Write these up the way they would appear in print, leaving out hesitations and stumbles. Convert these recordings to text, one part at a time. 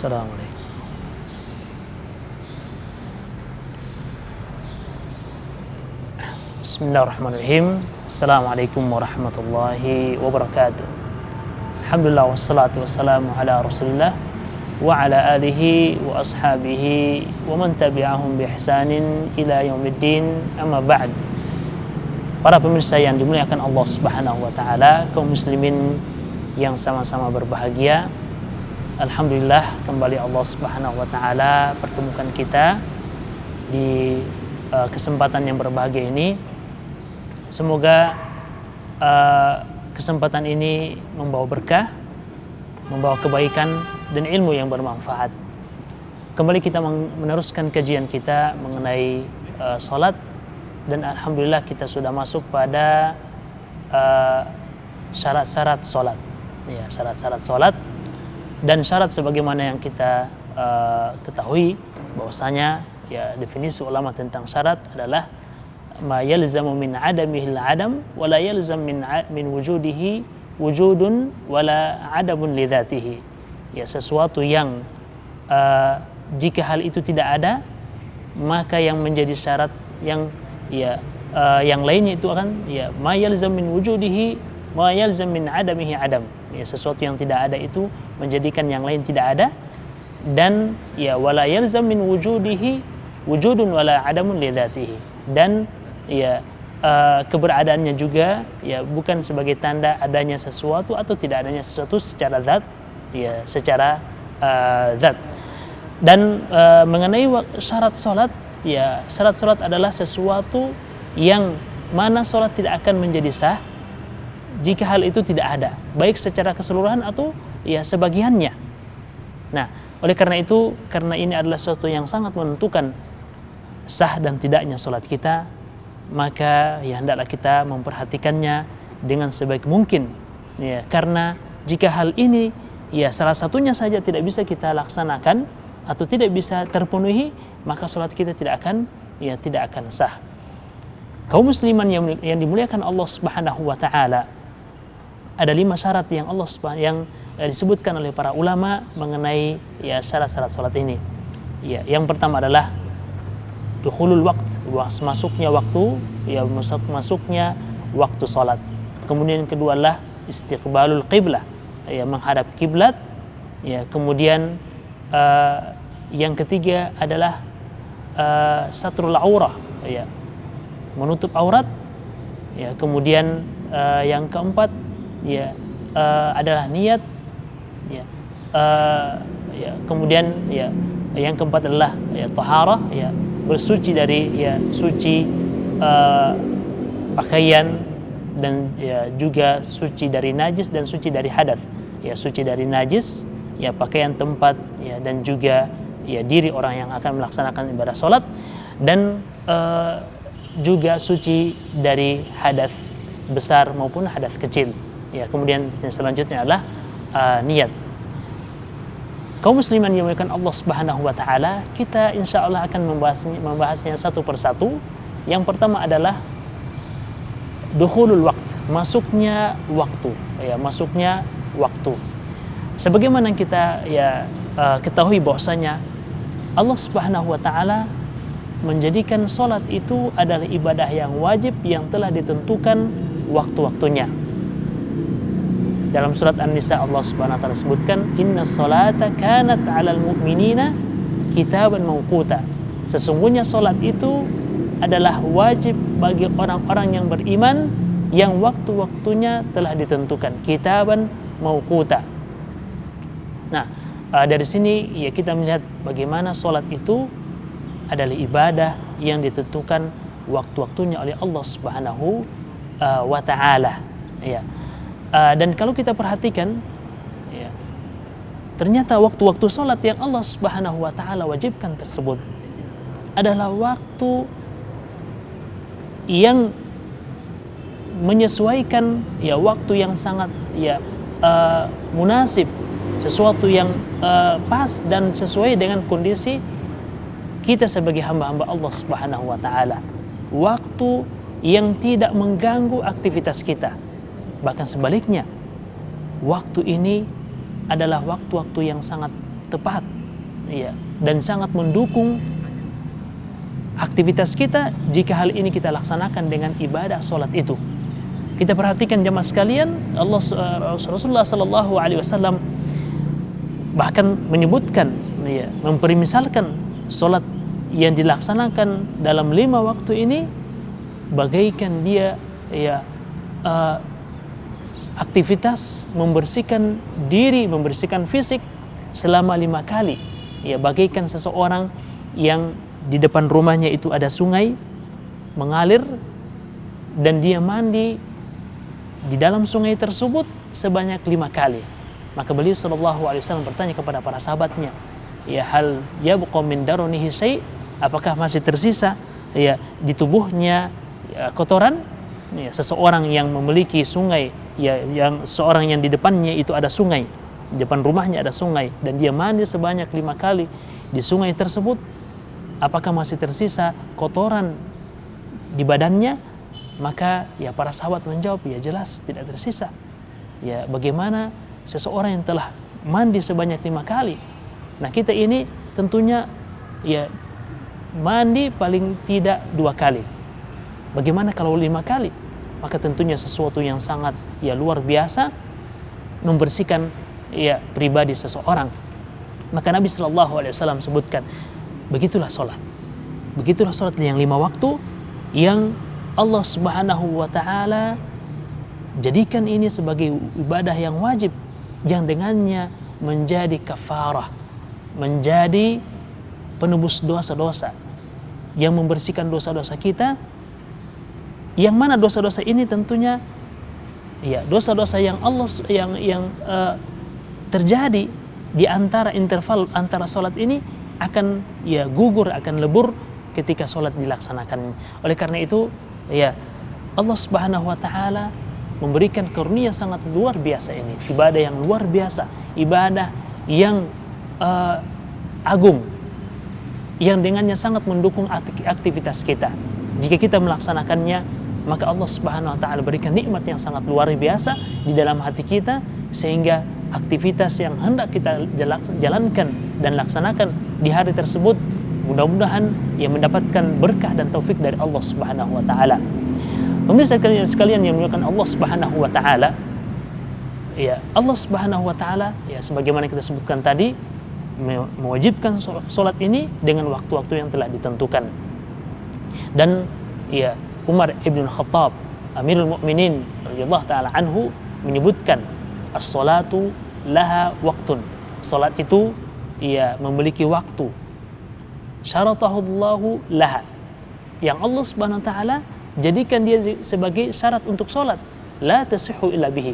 Assalamualaikum. Bismillahirrahmanirrahim. Assalamualaikum warahmatullahi wabarakatuh. Alhamdulillah wassalatu wassalamu ala Rasulillah wa ala alihi wa ashabihi wa man tabi'ahum bi ihsanin ila yaumiddin. Amma ba'd. Para pemirsa yang dimuliakan Allah Subhanahu wa taala, kaum muslimin yang sama-sama berbahagia. Alhamdulillah kembali Allah Subhanahu wa taala pertemukan kita di kesempatan yang berbahagia ini. Semoga kesempatan ini membawa berkah, membawa kebaikan dan ilmu yang bermanfaat. Kembali kita meneruskan kajian kita mengenai salat, dan alhamdulillah kita sudah masuk pada syarat-syarat salat. Ya, syarat-syarat salat. Dan syarat sebagaimana yang kita ketahui bahwasanya ya definisi ulama tentang syarat adalah ma yalzamu min adamihi al-adam wa la yalzam min wujudihi wujudun wa la adamun li dzatihi. Ya, sesuatu yang jika hal itu tidak ada, maka yang menjadi syarat yang yang lainnya itu akan ma yalzam min wujudihi ma yalzam min adamihi adam. Ya, sesuatu yang tidak ada itu menjadikan yang lain tidak ada, dan wala yalzam min wujudihi wujudun wala adamun li dzatihi, dan keberadaannya juga bukan sebagai tanda adanya sesuatu atau tidak adanya sesuatu secara zat, secara zat. Dan mengenai syarat salat, syarat salat adalah sesuatu yang mana salat tidak akan menjadi sah jika hal itu tidak ada, baik secara keseluruhan atau sebagiannya. Nah, oleh karena itu, karena ini adalah sesuatu yang sangat menentukan sah dan tidaknya salat kita, maka hendaklah kita memperhatikannya dengan sebaik mungkin. Karena jika hal ini salah satunya saja tidak bisa kita laksanakan atau tidak bisa terpenuhi, maka salat kita tidak akan sah. Kaum musliman yang dimuliakan Allah Subhanahu wa taala, ada 5 syarat yang yang disebutkan oleh para ulama mengenai syarat-syarat salat ini. Yang pertama adalah dukhulul waqt, masuknya waktu, masuknya waktu salat. Kemudian yang kedua adalah istiqbalul qiblah, menghadap kiblat. Kemudian yang ketiga adalah satrul aurah, menutup aurat. Kemudian yang keempat adalah niat. Kemudian yang keempat adalah taharah, bersuci dari suci pakaian, dan juga suci dari najis dan suci dari hadas. Suci dari najis, pakaian, tempat, dan juga diri orang yang akan melaksanakan ibadah salat, dan juga suci dari hadas besar maupun hadas kecil. Kemudian yang selanjutnya adalah niat. Kaum musliman yang dimuliakan Allah Subhanahu wa taala, kita insyaallah akan membahasnya satu persatu. Yang pertama adalah dukhulul waqt, masuknya waktu, masuknya waktu. Sebagaimana kita ketahui bahwasanya Allah Subhanahu wa taala menjadikan salat itu adalah ibadah yang wajib yang telah ditentukan waktu-waktunya. Dalam surat An-Nisa Allah Subhanahu wa taala sebutkan, innas salata kanat 'alal mu'minina kitaban mawquta. Sesungguhnya salat itu adalah wajib bagi orang-orang yang beriman yang waktu-waktunya telah ditentukan, kitaban mawquta. Nah, dari sini kita melihat bagaimana salat itu adalah ibadah yang ditentukan waktu-waktunya oleh Allah Subhanahu wa taala. Dan kalau kita perhatikan, ternyata waktu-waktu salat yang Allah Subhanahu wa taala wajibkan tersebut adalah waktu yang menyesuaikan waktu yang sangat munasib, sesuatu yang pas dan sesuai dengan kondisi kita sebagai hamba-hamba Allah Subhanahu wa taala. Waktu yang tidak mengganggu aktivitas kita. Bahkan sebaliknya, waktu ini adalah waktu-waktu yang sangat tepat ya, dan sangat mendukung aktivitas kita jika hal ini kita laksanakan dengan ibadah sholat itu. Kita perhatikan jemaah sekalian, Rasulullah Sallallahu Alaihi Wasallam bahkan menyebutkan, ya, mempermisalkan sholat yang dilaksanakan dalam 5 waktu ini bagaikan dia, ya, aktivitas membersihkan diri, membersihkan fisik selama 5 kali. Ya, bagaikan seseorang yang di depan rumahnya itu ada sungai mengalir dan dia mandi di dalam sungai tersebut sebanyak 5 kali. Maka beliau sallallahu alaihi wasallam bertanya kepada para sahabatnya, ya, hal yabqa min darunihi syai', apakah masih tersisa, ya, di tubuhnya, ya, kotoran? Ya, seseorang yang memiliki sungai, ya, yang seorang yang di depannya itu ada sungai, di depan rumahnya ada sungai dan dia mandi sebanyak 5 kali di sungai tersebut, apakah masih tersisa kotoran di badannya? Maka, ya, para sahabat menjawab, ya, jelas tidak tersisa. Ya, bagaimana seseorang yang telah mandi sebanyak 5 kali? Nah, kita ini tentunya, ya, mandi paling tidak 2 kali. Bagaimana kalau 5 kali? Maka tentunya sesuatu yang sangat, ya, luar biasa membersihkan, ya, pribadi seseorang. Maka Nabi Sallallahu Alaihi Wasallam sebutkan, begitulah sholat. Begitulah sholat yang 5 waktu yang Allah Subhanahu wa Ta'ala jadikan ini sebagai ibadah yang wajib, yang dengannya menjadi kafarah, menjadi penebus dosa-dosa, yang membersihkan dosa-dosa kita. Yang mana dosa-dosa ini tentunya, ya, dosa-dosa yang terjadi di antara interval antara sholat ini akan, ya, gugur, akan lebur ketika sholat dilaksanakan. Oleh karena itu, ya, Allah Subhanahu wa Ta'ala memberikan karunia sangat luar biasa ini, ibadah yang luar biasa, ibadah yang agung, yang dengannya sangat mendukung aktivitas kita. Jika kita melaksanakannya, maka Allah Subhanahu wa Ta'ala berikan nikmat yang sangat luar biasa di dalam hati kita, sehingga aktivitas yang hendak kita jalankan dan laksanakan di hari tersebut mudah-mudahan yang mendapatkan berkah dan taufik dari Allah Subhanahu wa Ta'ala. Pemirsa sekalian yang dimuliakan Allah Subhanahu wa Ta'ala, ya, Allah Subhanahu wa Ta'ala, ya, sebagaimana kita sebutkan tadi, mewajibkan sholat ini dengan waktu-waktu yang telah ditentukan. Dan, ya, Umar ibn Khattab, Amirul Mukminin radhiyallahu ta'ala anhu, menyebutkan as-salatu laha waqtun. Salat itu, ya, memiliki waktu. Syaratahullahu laha, yang Allah Subhanahu wa Ta'ala jadikan dia sebagai syarat untuk salat. La tasihhu illa bihi.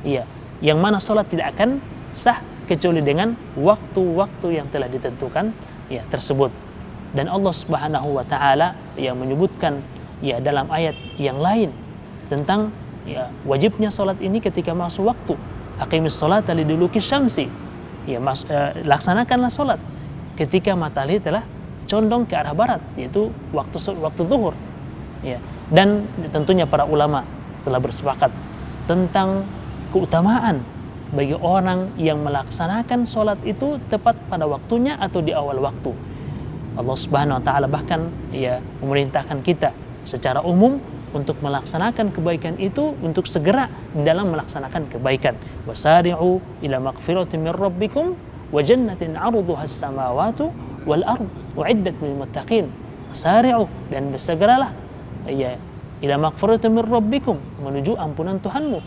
Iya, yang mana salat tidak akan sah kecuali dengan waktu-waktu yang telah ditentukan, ya, tersebut. Dan Allah Subhanahu wa Ta'ala yang menyebutkan, ya, dalam ayat yang lain tentang, ya, wajibnya salat ini ketika masuk waktu. Aqimis salata liduluki syamsi. Ya, laksanakanlah salat ketika matahari telah condong ke arah barat, yaitu waktu zuhur. Ya. Dan tentunya para ulama telah bersepakat tentang keutamaan bagi orang yang melaksanakan sholat itu tepat pada waktunya atau di awal waktu. Allah Subhanahu wa Ta'ala bahkan, ya, memerintahkan kita secara umum untuk melaksanakan kebaikan itu, untuk segera dalam melaksanakan kebaikan. Wasari'u ila maghfiratin min rabbikum wa jannatin 'arduha as-samawati wal ard u'iddat lil muttaqin. Wasari'u, dan bersegeralah, ya, ila maghfiratin min rabbikum, menuju ampunan Tuhanmu.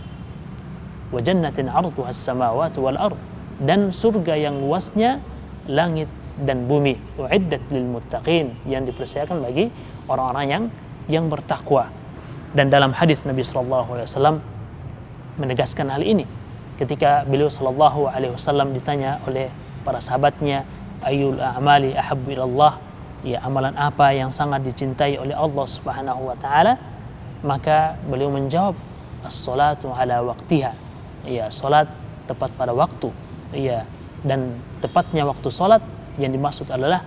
Wa jannatin 'arduha as-samawati wal ard, dan surga yang luasnya langit dan bumi. U'iddat lil muttaqin, yang dipersiapkan bagi orang-orang yang bertakwa. Dan dalam hadis Nabi sallallahu alaihi wasallam menegaskan hal ini ketika beliau sallallahu alaihi wasallam ditanya oleh para sahabatnya, ayyul a'mali ahabbu ilallah, ya, amalan apa yang sangat dicintai oleh Allah Subhanahu wa Ta'ala? Maka beliau menjawab, as-salatu ala waqtiha, ya, salat tepat pada waktu, ya. Dan tepatnya waktu salat yang dimaksud adalah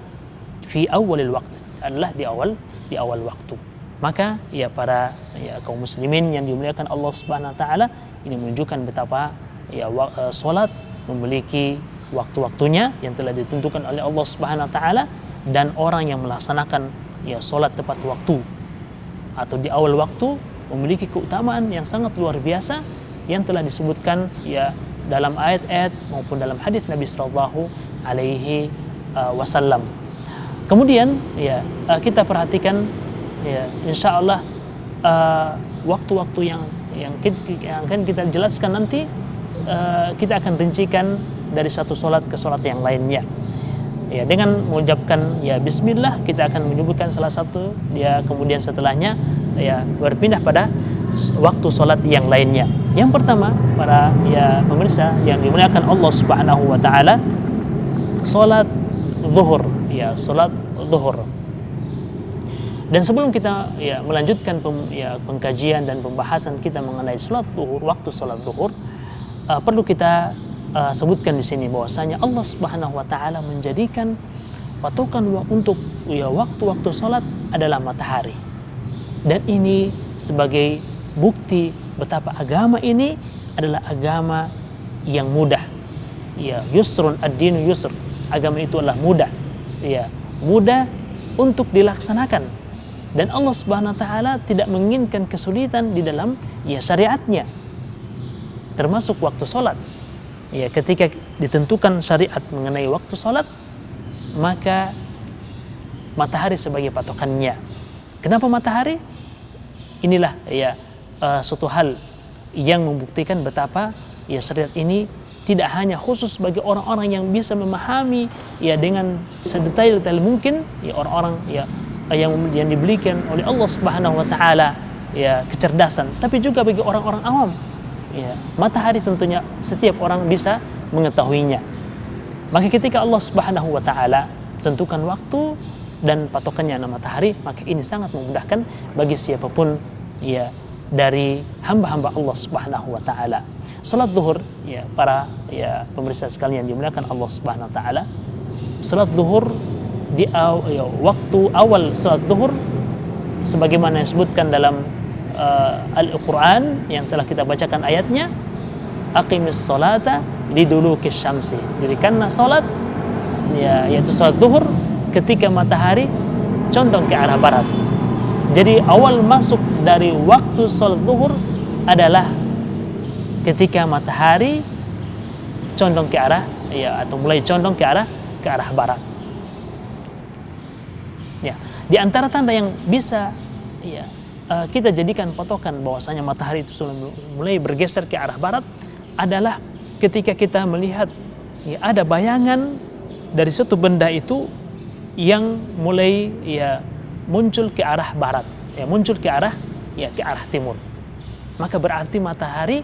fi awalil waqt, adalah di awal waktu. Maka, ya, para, ya, kaum muslimin yang dimuliakan Allah Subhanahu wa Ta'ala, ini menunjukkan betapa, ya, salat memiliki, waktu-waktunya yang telah ditentukan oleh Allah Subhanahu wa taala, dan orang yang melaksanakan ya salat tepat waktu atau di awal waktu memiliki keutamaan yang sangat luar biasa yang telah disebutkan ya dalam ayat-ayat maupun dalam hadis Nabi sallallahu alaihi wasallam. Kemudian ya kita perhatikan ya insyaallah waktu-waktu yang akan kita jelaskan nanti, kita akan rincikan dari satu sholat ke sholat yang lainnya. Ya, dengan mengucapkan ya bismillah kita akan menyebutkan salah satu, ya kemudian setelahnya ya berpindah pada waktu sholat yang lainnya. Yang pertama, para ya pemirsa yang dimuliakan Allah Subhanahu wa taala, sholat zuhur, ya sholat zuhur. Dan sebelum kita ya melanjutkan pengkajian dan pembahasan kita mengenai sholat zuhur, waktu sholat zuhur, perlu kita sebutkan di sini bahwasanya Allah Subhanahu wa taala menjadikan patokan untuk ya waktu-waktu sholat adalah matahari. Dan ini sebagai bukti betapa agama ini adalah agama yang mudah. Ya, yusrun ad-dinu yusr. Agama itu adalah mudah. Ya, mudah untuk dilaksanakan. Dan Allah Subhanahu wa taala tidak menginginkan kesulitan di dalam ya syariatnya. Termasuk waktu sholat. Ya, ketika ditentukan syariat mengenai waktu sholat, maka matahari sebagai patokannya. Kenapa matahari? Inilah ya suatu hal yang membuktikan betapa ya syariat ini tidak hanya khusus bagi orang-orang yang bisa memahami ya dengan sedetail-detail mungkin, ya orang-orang ya yang diberikan oleh Allah Subhanahu wa taala ya kecerdasan, tapi juga bagi orang-orang awam. Ya, matahari tentunya setiap orang bisa mengetahuinya. Maka ketika Allah Subhanahu wa taala tentukan waktu dan patokannya nama matahari, maka ini sangat memudahkan bagi siapapun ya dari hamba-hamba Allah Subhanahu wa taala. Salat zuhur ya para ya pemirsa sekalian dimuliakan Allah Subhanahu wa taala. Salat zuhur di waktu awal salat zuhur sebagaimana yang disebutkan dalam Al-Quran yang telah kita bacakan ayatnya, aqimis salata lidulukis syamsi, dirikanlah salat ya, yaitu salat zuhur ketika matahari condong ke arah barat. Jadi awal masuk dari waktu salat zuhur adalah ketika matahari condong ke arah ya, atau mulai condong ke arah barat. Ya, di antara tanda yang bisa ya kita jadikan patokan bahwasanya matahari itu sudah mulai bergeser ke arah barat adalah ketika kita melihat ya, ada bayangan dari suatu benda itu yang mulai ya muncul ke arah barat, ya muncul ke arah timur. Maka berarti matahari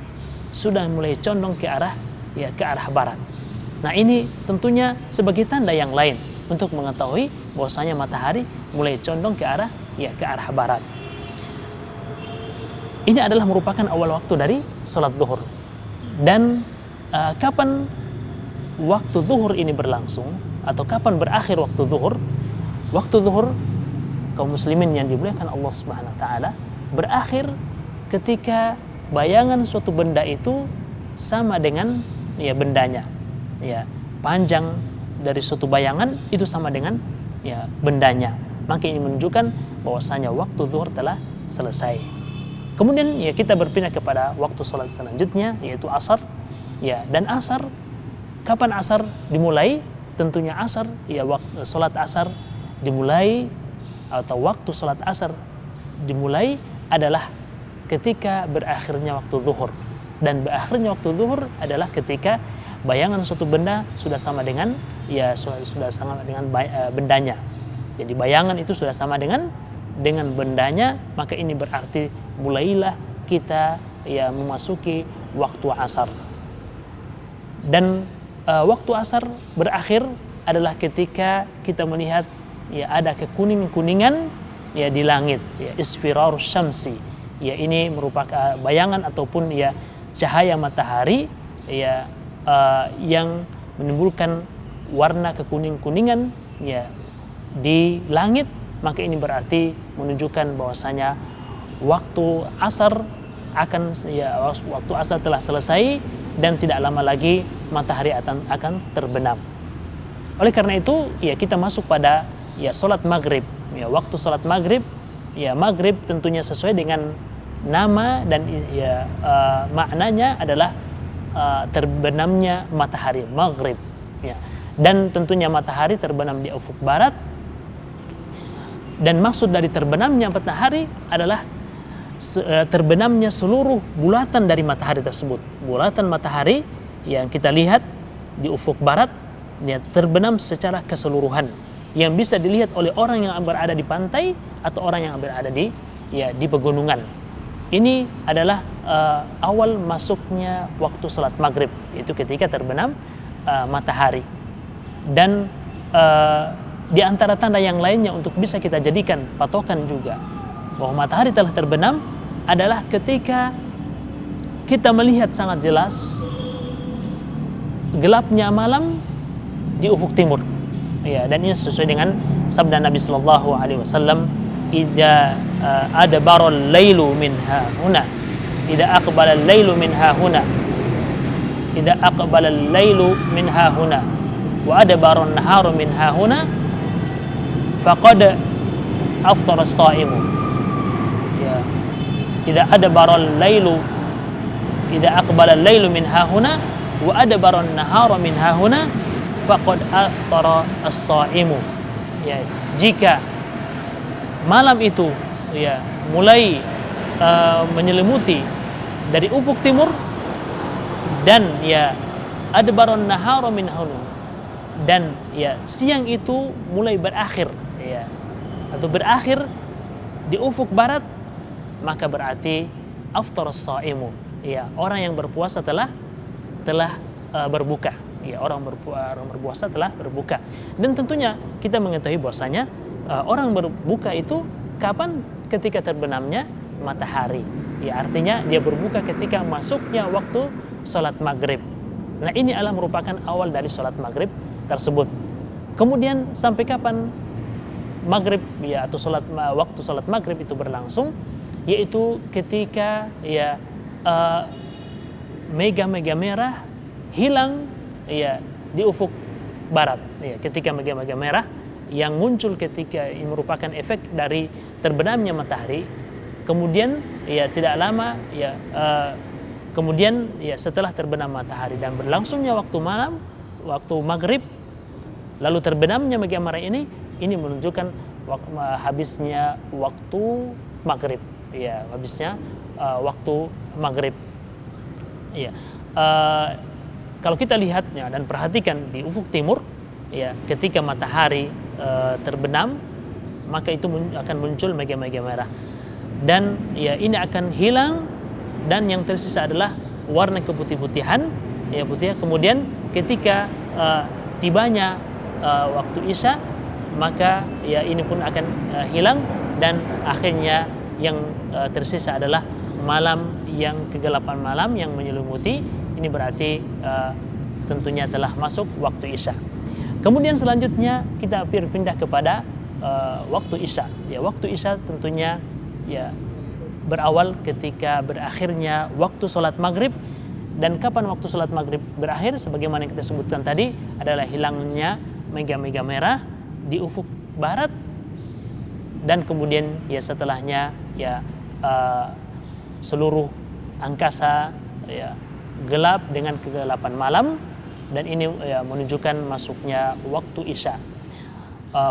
sudah mulai condong ke arah barat. Nah, ini tentunya sebagai tanda yang lain untuk mengetahui bahwasanya matahari mulai condong ke arah barat. Ini adalah merupakan awal waktu dari sholat zuhur. Dan kapan waktu zuhur ini berlangsung atau kapan berakhir waktu zuhur? Waktu zuhur kaum muslimin yang dimuliakan Allah Subhanahu wa taala berakhir ketika bayangan suatu benda itu sama dengan ya bendanya. Ya, panjang dari suatu bayangan itu sama dengan ya bendanya. Maka ini menunjukkan bahwasanya waktu zuhur telah selesai. Kemudian ya kita berpindah kepada waktu sholat selanjutnya yaitu asar. Ya, dan asar, kapan asar dimulai? Tentunya asar ya waktu sholat asar dimulai atau waktu sholat asar dimulai adalah ketika berakhirnya waktu zuhur. Dan berakhirnya waktu zuhur adalah ketika bayangan suatu benda sudah sama dengan ya sudah sama dengan bendanya. Jadi bayangan itu sudah sama dengan bendanya, maka ini berarti mulailah kita ya memasuki waktu asar. Dan waktu asar berakhir adalah ketika kita melihat ya ada kekuning-kuningan ya di langit, ya isfirarus syamsi. Ya ini merupakan bayangan ataupun ya cahaya matahari ya yang menimbulkan warna kekuning-kuningan ya di langit. Maka ini berarti menunjukkan bahwasanya waktu asar akan ya waktu asar telah selesai dan tidak lama lagi matahari akan terbenam. Oleh karena itu ya kita masuk pada ya salat maghrib. Ya waktu salat maghrib, ya maghrib tentunya sesuai dengan nama dan ya maknanya adalah terbenamnya matahari maghrib. Ya. Dan tentunya matahari terbenam di ufuk barat. Dan maksud dari terbenamnya matahari adalah terbenamnya seluruh bulatan dari matahari tersebut. Bulatan matahari yang kita lihat di ufuk barat ya, terbenam secara keseluruhan yang bisa dilihat oleh orang yang berada di pantai atau orang yang berada di pegunungan. Ini adalah awal masuknya waktu salat maghrib, itu ketika terbenam matahari. Dan di antara tanda yang lainnya untuk bisa kita jadikan patokan juga bahwa matahari telah terbenam adalah ketika kita melihat sangat jelas gelapnya malam di ufuk timur. Ya, dan ini sesuai dengan sabda Nabi sallallahu alaihi wasallam, "Idza adbara al-lailu min hahuna, idza aqbala al-lailu min hahuna, idza aqbala al-lailu min hahuna, wa adbara an-naharu min hahuna, faqad aftara as-sha'imu." Ya. Idza adbara al-lailu, idza aqbala al-lailu min hahuna wa adbara an-naharu min hahuna, faqad aftara as-sha'imu. Ya, jika malam itu ya mulai menyelimuti dari ufuk timur dan ya adbaron naharu min hunu, dan ya siang itu mulai berakhir ya atau berakhir di ufuk barat, maka berarti aftar as-shaimu, ya orang yang berpuasa telah berbuka. Ya, orang berpuasa telah berbuka. Dan tentunya kita mengetahui bahwasanya orang berbuka itu kapan? Ketika terbenamnya matahari. Ya, artinya dia berbuka ketika masuknya waktu salat maghrib. Nah, ini adalah merupakan awal dari salat maghrib tersebut. Kemudian sampai kapan maghrib ya atau waktu salat maghrib itu berlangsung? Yaitu ketika ya mega-mega merah hilang ya di ufuk barat. Ya, ketika mega-mega merah yang muncul ketika ini merupakan efek dari terbenamnya matahari. Kemudian ya tidak lama ya kemudian ya setelah terbenam matahari dan berlangsungnya waktu malam, waktu maghrib, lalu terbenamnya mega merah ini menunjukkan habisnya waktu maghrib. Ya, habisnya waktu maghrib. Ya. Kalau kita lihatnya dan perhatikan di ufuk timur, ya ketika matahari terbenam, maka itu akan muncul mega-mega merah, dan ya ini akan hilang dan yang tersisa adalah warna keputih-putihan, ya putih. Kemudian ketika tibanya waktu isya, maka ya ini pun akan hilang dan akhirnya yang tersisa adalah malam yang kegelapan malam yang menyelimuti. Ini berarti tentunya telah masuk waktu isya. Kemudian selanjutnya kita berpindah kepada waktu isya. Ya, waktu isya tentunya ya berawal ketika berakhirnya waktu sholat maghrib. Dan kapan waktu sholat maghrib berakhir? Sebagaimana yang kita sebutkan tadi adalah hilangnya mega-mega merah di ufuk barat, dan kemudian ya setelahnya ya seluruh angkasa ya gelap dengan kegelapan malam, dan ini ya menunjukkan masuknya waktu isya.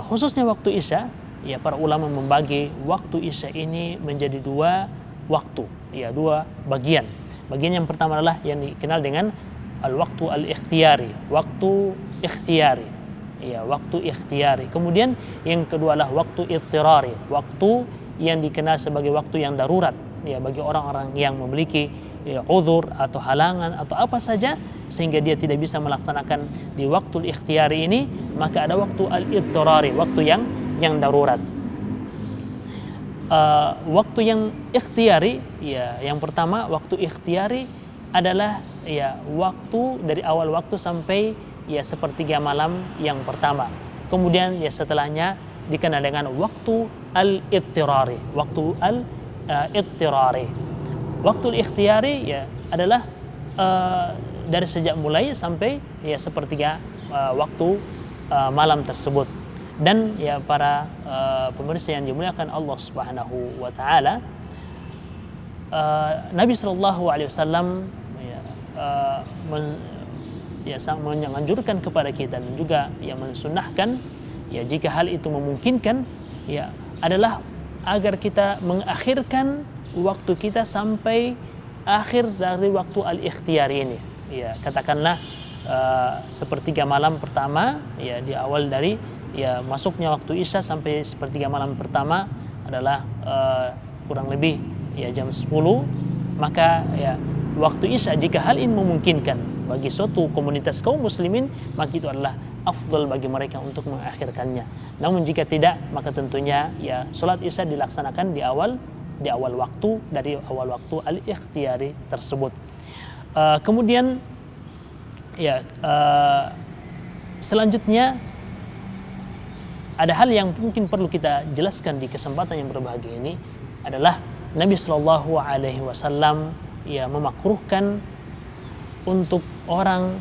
Khususnya waktu isya, ya para ulama membagi waktu isya ini menjadi dua waktu, ya dua bagian. Bagian yang pertama adalah yang dikenal dengan al-waktu al-ikhtiyari, waktu ikhtiyari. Ya, waktu ikhtiyari. Kemudian yang kedua adalah waktu ittirari, waktu yang dikenal sebagai waktu yang darurat, ya bagi orang-orang yang memiliki ya uzur atau halangan atau apa saja sehingga dia tidak bisa melaksanakan di waktu ikhtiyari ini, maka ada waktu al-ittirari, waktu yang darurat. Waktu yang ikhtiyari, ya yang pertama waktu ikhtiyari adalah ya waktu dari awal waktu sampai ya sepertiga malam yang pertama. Kemudian ya setelahnya dikenal dengan waktu al-ittirari, waktu al-ittirari. waktu ikhtiyari ya adalah dari sejak mulai sampai ya sepertiga waktu malam tersebut. Dan ya para pemirsa yang dimuliakan Allah Subhanahu wa taala, Nabi Shallallahu Alaihi Wasallam menganjurkan kepada kita dan juga yang mensunnahkan ya jika hal itu memungkinkan ya adalah agar kita mengakhirkan waktu kita sampai akhir dari waktu al-ikhtiyar ini. Ya katakanlah sepertiga malam pertama ya di awal dari ya masuknya waktu Isya sampai sepertiga malam pertama adalah kurang lebih ya jam 10, maka ya waktu Isya jika hal ini memungkinkan bagi suatu komunitas kaum muslimin, maka itu adalah afdal bagi mereka untuk mengakhirkannya. Namun jika tidak, maka tentunya ya salat Isya dilaksanakan di awal waktu, dari awal waktu al-ikhtiyari tersebut. Kemudian ya selanjutnya ada hal yang mungkin perlu kita jelaskan di kesempatan yang berbahagia ini adalah Nabi Shallallahu Alaihi Wasallam ya memakruhkan untuk orang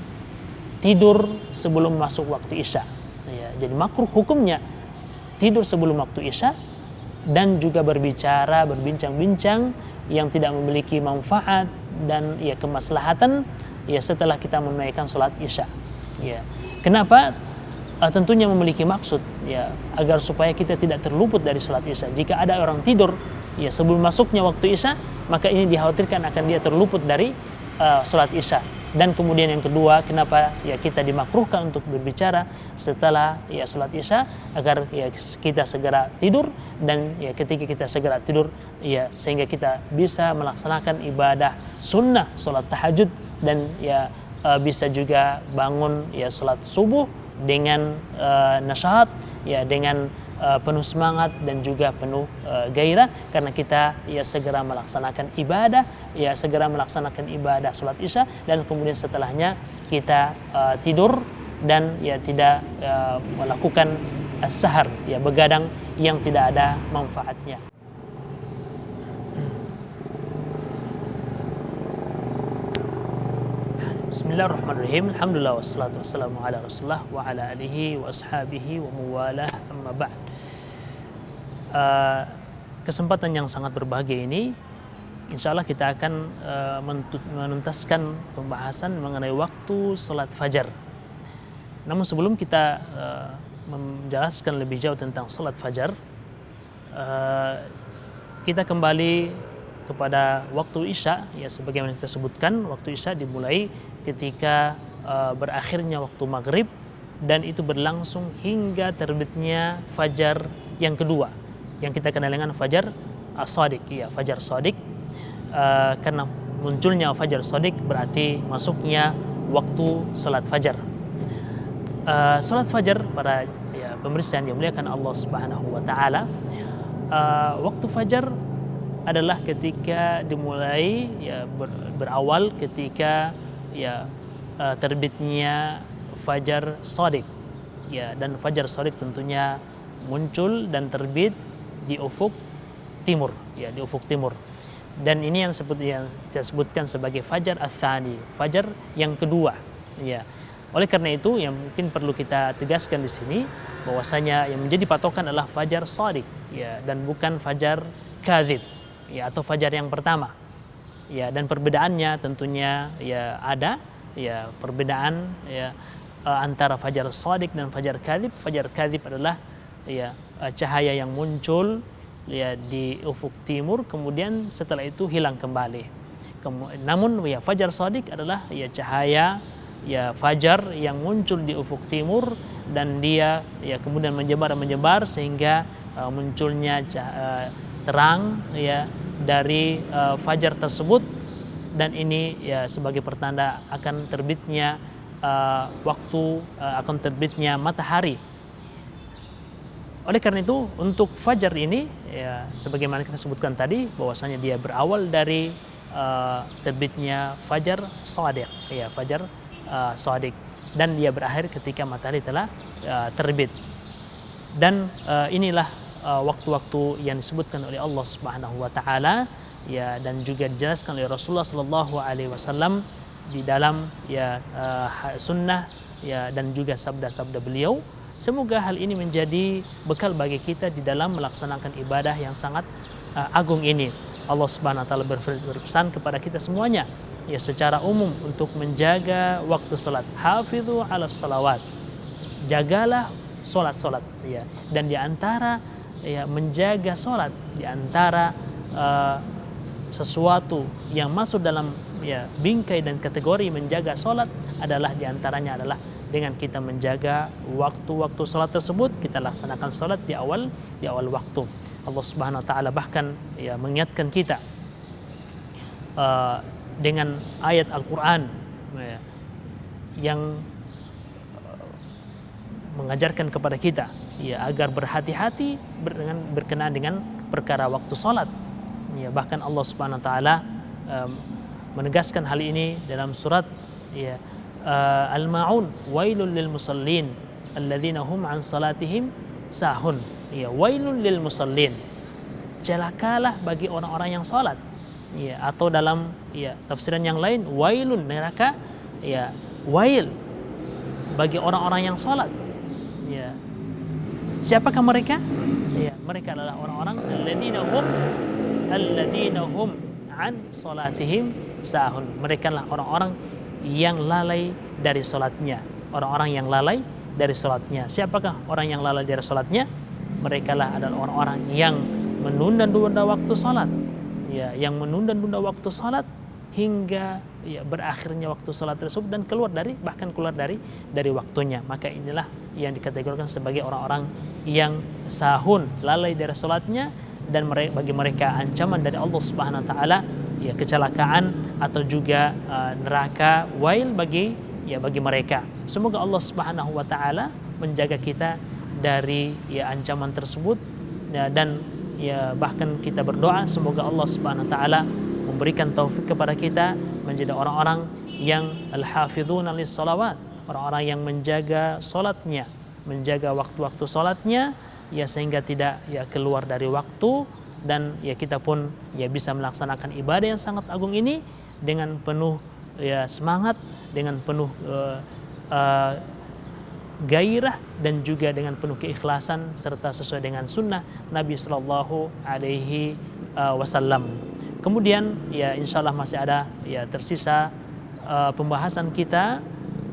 tidur sebelum masuk waktu Isya. Ya, jadi makruh hukumnya tidur sebelum waktu Isya dan juga berbincang-bincang yang tidak memiliki manfaat dan ya kemaslahatan ya setelah kita menunaikan sholat Isya. Ya, kenapa? Tentunya memiliki maksud ya agar supaya kita tidak terluput dari sholat Isya. Jika ada orang tidur ya sebelum masuknya waktu Isya, maka ini dikhawatirkan akan dia terluput dari sholat Isya. Dan kemudian yang kedua, kenapa ya kita dimakruhkan untuk berbicara setelah ya sholat Isya, agar ya kita segera tidur, dan ya ketika kita segera tidur ya sehingga kita bisa melaksanakan ibadah sunnah sholat tahajud, dan ya bisa juga bangun ya sholat subuh dengan nasihat ya dengan penuh semangat dan juga penuh gairah, karena kita ya segera melaksanakan ibadah sholat Isya, dan kemudian setelahnya kita tidur dan ya tidak melakukan as-sahar ya begadang yang tidak ada manfaatnya. Bismillahirrahmanirrahim. Alhamdulillah wassalatu wassalamu ala Rasulullah wa ala alihi wa ashabihi wa muwalah, amma ba'd. Kesempatan yang sangat berbahagia ini, insya Allah kita akan menuntaskan pembahasan mengenai waktu sholat fajar. Namun sebelum kita menjelaskan lebih jauh tentang sholat fajar, kita kembali kepada waktu Isya. Ya, sebagaimana kita sebutkan, waktu Isya dimulai ketika berakhirnya waktu maghrib, dan itu berlangsung hingga terbitnya fajar yang kedua, yang kita kenal dengan fajar as-shadiq. Ya, fajar shadiq, karena munculnya fajar shadiq berarti masuknya waktu salat fajar. Salat fajar, para ya, pemirsa yang dimuliakan Allah Subhanahu wa taala, waktu fajar adalah ketika dimulai ya berawal ketika ya terbitnya fajar shadiq. Ya, dan fajar shadiq tentunya muncul dan terbit di ufuk timur, ya di ufuk timur. Dan ini yang saya sebutkan sebagai fajar ats-tsani, fajar yang kedua. Ya. Oleh karena itu yang mungkin perlu kita tegaskan di sini bahwasanya yang menjadi patokan adalah fajar shadiq, ya, dan bukan fajar kadzib, ya, atau fajar yang pertama. Ya, dan perbedaannya tentunya ya ada ya perbedaan ya antara fajar shadiq dan fajar kadzib. Fajar kadzib adalah ya cahaya yang muncul ya di ufuk timur, kemudian setelah itu hilang kembali. Namun ya fajar shadiq adalah ya cahaya ya fajar yang muncul di ufuk timur, dan dia ya kemudian menyebar sehingga munculnya terang ya dari fajar tersebut, dan ini ya sebagai pertanda akan terbitnya akan terbitnya matahari. Oleh karena itu untuk fajar ini ya sebagaimana kita sebutkan tadi bahwasanya dia berawal dari terbitnya fajar shadiq, ya fajar shadiq, dan dia berakhir ketika matahari telah terbit. Dan inilah waktu-waktu yang disebutkan oleh Allah Subhanahu wa taala ya, dan juga dijelaskan oleh Rasulullah Shallallahu Alaihi Wasallam di dalam ya sunnah ya dan juga sabda-sabda beliau. Semoga hal ini menjadi bekal bagi kita di dalam melaksanakan ibadah yang sangat agung ini. Allah Subhanahu wa taala berpesan kepada kita semuanya ya secara umum untuk menjaga waktu salat. Hafidhu 'alas salawat. Jagalah salat-salat ya. Dan di antara ya menjaga salat, di antara sesuatu yang masuk dalam ya bingkai dan kategori menjaga salat adalah diantaranya adalah dengan kita menjaga waktu-waktu salat tersebut, kita laksanakan salat di awal waktu. Allah Subhanahu wa taala bahkan ya mengingatkan kita dengan ayat Al-Qur'an ya, yang mengajarkan kepada kita ya agar berhati-hati berkenaan dengan perkara waktu salat. Ya, bahkan Allah Subhanahu wa taala menegaskan hal ini dalam surat ya Al-Ma'un, wailul lil musallin alladzina hum an salatihim sahun. Ya, wailul lil musallin. Celakalah bagi orang-orang yang salat. Ya, atau dalam ya tafsiran yang lain wailun, neraka ya wail bagi orang-orang yang salat. Ya. Siapakah mereka? Ya, mereka adalah orang-orang alladzina hum an salatihim sahun. Mereka adalah orang-orang yang lalai dari salatnya. Orang-orang yang lalai dari salatnya. Siapakah orang yang lalai dari salatnya? Mereka adalah orang-orang yang menunda-nunda waktu salat. Ya, yang menunda-nunda waktu salat hingga ya berakhirnya waktu salat tersebut dan bahkan keluar dari waktunya. Maka inilah yang dikategorikan sebagai orang-orang yang sahun, lalai dari salatnya, dan bagi mereka ancaman dari Allah Subhanahu wa taala ya kecelakaan atau juga neraka wail bagi mereka. Semoga Allah Subhanahu wa taala menjaga kita dari ya ancaman tersebut ya, dan ya bahkan kita berdoa semoga Allah Subhanahu wa taala memberikan taufik kepada kita menjadi orang-orang yang al-hafizuna lis-shalawat, orang-orang yang menjaga salatnya, menjaga waktu-waktu salatnya ya sehingga tidak ya keluar dari waktu, dan ya kita pun ya bisa melaksanakan ibadah yang sangat agung ini dengan penuh ya semangat, dengan penuh gairah dan juga dengan penuh keikhlasan serta sesuai dengan sunnah Nabi Shallallahu Alaihi Wasallam. Kemudian ya insya Allah masih ada ya tersisa pembahasan kita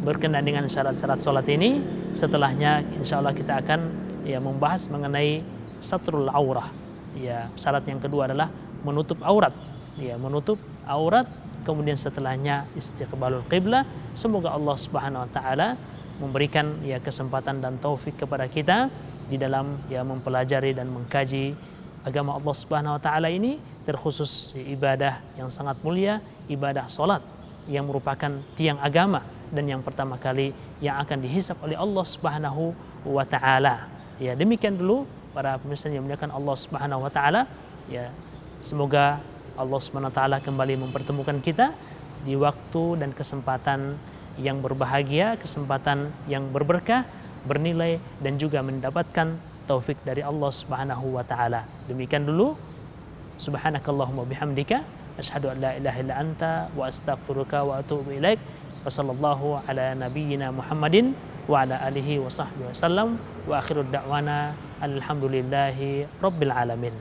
berkenaan dengan syarat-syarat sholat ini. Setelahnya insya Allah kita akan ya membahas mengenai satrul aurah. Ya, syarat yang kedua adalah menutup aurat. Ya, menutup aurat. Kemudian setelahnya istiqbalul qiblah. Semoga Allah Subhanahu wa taala memberikan ya kesempatan dan taufik kepada kita di dalam ya mempelajari dan mengkaji agama Allah Subhanahu wa taala ini, terkhusus ibadah yang sangat mulia, ibadah salat yang merupakan tiang agama dan yang pertama kali yang akan dihisab oleh Allah Subhanahu wa taala. Ya, demikian dulu para pemirsa yang dimuliakan Allah Subhanahu wa taala. Ya, semoga Allah Subhanahu wa taala kembali mempertemukan kita di waktu dan kesempatan yang berbahagia, kesempatan yang berberkah, bernilai, dan juga mendapatkan taufik dari Allah Subhanahu wa taala. Demikian dulu. Subhanakallahumma bihamdika asyhadu an la ilaha illa anta wa astaghfiruka wa atubu ilaik. Wa sallallahu ala nabiyyina Muhammadin wa ala alihi wa sahbihi wasallam wa akhiru da'wana alhamdulillahi rabbil alamin.